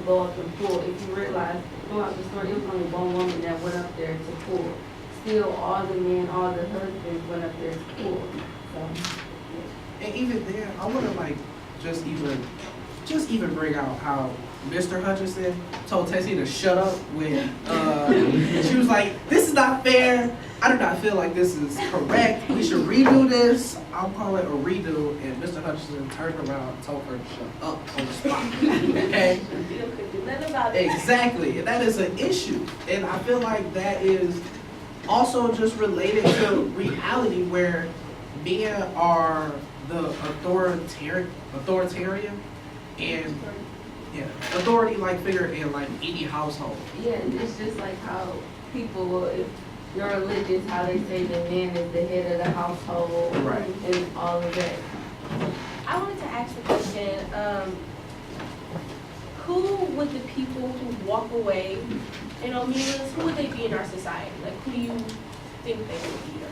go up and pull. If you realize throughout the story, it was only one woman that went up there to pull. Still, all the men, all the husbands went up there to pull. So, And even then, I want to like just even bring out how Mr. Hutchinson told Tessie to shut up when she was like, "This is not fair. I do not feel like this is correct. We should redo this. I'll call it a redo." And Mr. Hutchinson turned around and told her to shut up on the spot. Okay? Exactly. And that is an issue. And I feel like that is also just related to reality where men are the authoritarian and authority like figure in like any household. yeah, it's just like how people will, if you're religious, how they say the man is the head of the household, Right. and all of that. I wanted to ask the question, who would the people who walk away in Omelas, who would they be in our society? Like, who do you think they would be? Or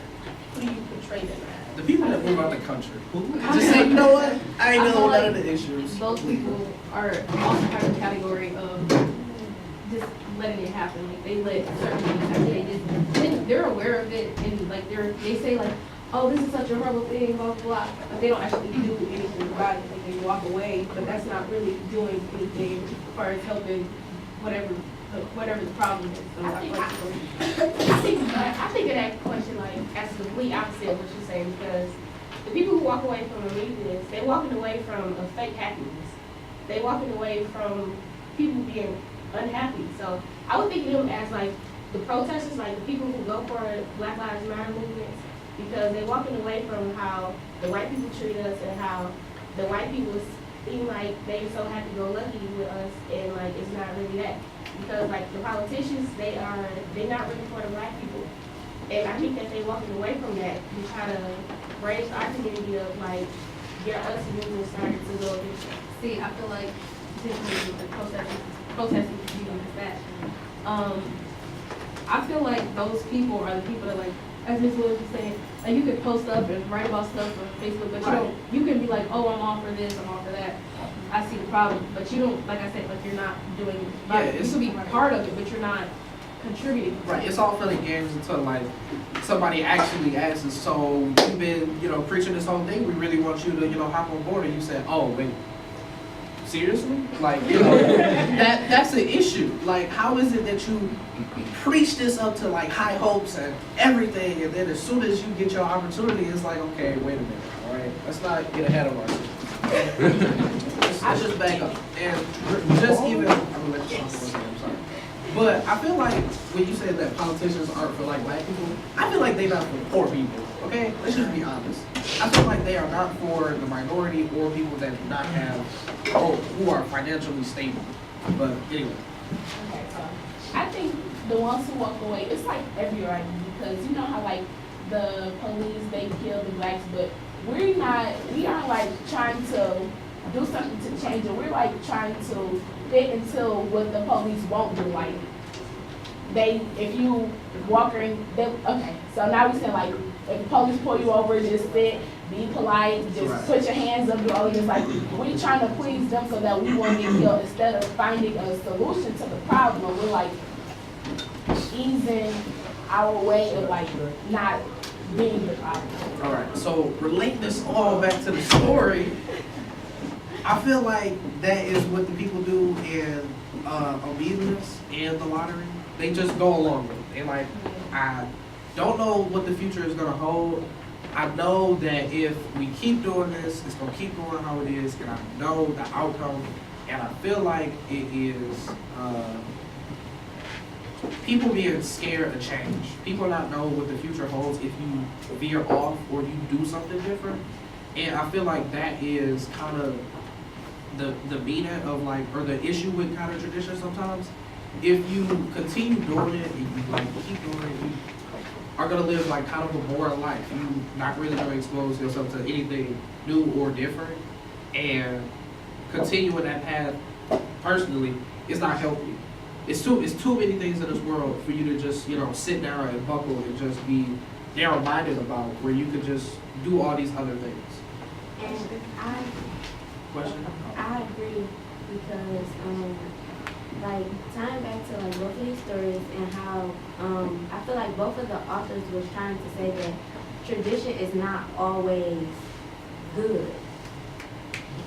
who do you portray them as? The people that move out the country who just say, you know what, I ain't dealing with none of the issues. Those people are also kind of category of just letting it happen. Like they let certain things happen. They're aware of it, and like they say like, oh, this is such a horrible thing, blah blah blah. But they don't actually do anything about it. Like they walk away, but that's not really doing anything as far as helping whatever the problem is. So I think of that question like as the complete opposite of what you're saying, because the people who walk away from Omelas, they're walking away from a fake happiness. They're walking away from people being unhappy. So I would think of them as like the protesters, like the people who go for Black Lives Matter movements, because they're walking away from how the white people treat us and how the white people seem like they're so happy-go-lucky with us, and like it's not really that. Because like the politicians, they're not really for the black people, and I think that they're walking away from that to try to raise our community up, like get us movement started to go against that. see, I feel like just with the protesting is that. I feel like those people are the people that like, as Ms. Williams was saying, like you could post up and write about stuff on Facebook, but you can be like, oh, I'm all for this, I'm all for that. I see the problem, but you don't, like I said, like you're not doing, you should be part of it, but you're not contributing. Right, it's all fun and games until like somebody actually asks, so you've been, preaching this whole thing, we really want you to, hop on board, and you said, oh, wait, seriously? Like, that's an issue. Like, how is it that you preach this up to like high hopes and everything, and then as soon as you get your opportunity, it's like, okay, wait a minute, all right, let's not get ahead of ourselves. Let's just back up. And just even, I'm gonna let you talk for a second, I'm sorry. But I feel like when you say that politicians aren't for like black people, I feel like they're not for poor people, okay? Let's just be honest. I feel like they are not for the minority or people that do not have, who are financially stable. But anyway. Okay, so I think the ones who walk away, it's like everybody, because you know how like the police, they kill the blacks, but we aren't like trying to do something to change it. We're like trying to fit into what the police won't do. Like if you walk in, okay. So now we saying like, if the police pull you over, just sit, be polite, just put your hands up, do all of this. Like we're trying to please them so that we won't get killed instead of finding a solution to the problem. We're like easing our way of like not being the problem. All right. So relate this all back to the story. I feel like that is what the people do in obedience and the lottery. They just go along with it. They like, I don't know what the future is gonna hold. I know that if we keep doing this, it's gonna keep going how it is, and I know the outcome. And I feel like it is people being scared of change. People not know what the future holds if you veer off or you do something different. And I feel like that is kind of the meaning of like, or the issue with kind of tradition sometimes. If you continue doing it, if you like keep doing it, you are gonna live like kind of a boring life. You not really gonna expose yourself to anything new or different, and continuing that path personally is not healthy. It's too many things in this world for you to just sit down and buckle and just be narrow-minded about, where you could just do all these other things. And Question? I agree, because like tying back to like both of these stories and how I feel like both of the authors was trying to say that tradition is not always good.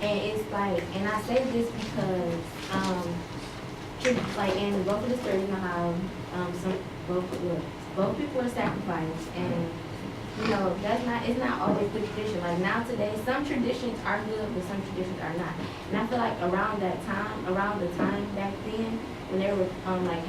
And it's like, and I say this because like in both of the stories, you know how both people were sacrificed, and you know it's not always good tradition. Like now today, some traditions are good, but some traditions are not. And I feel like around the time back then, when they were like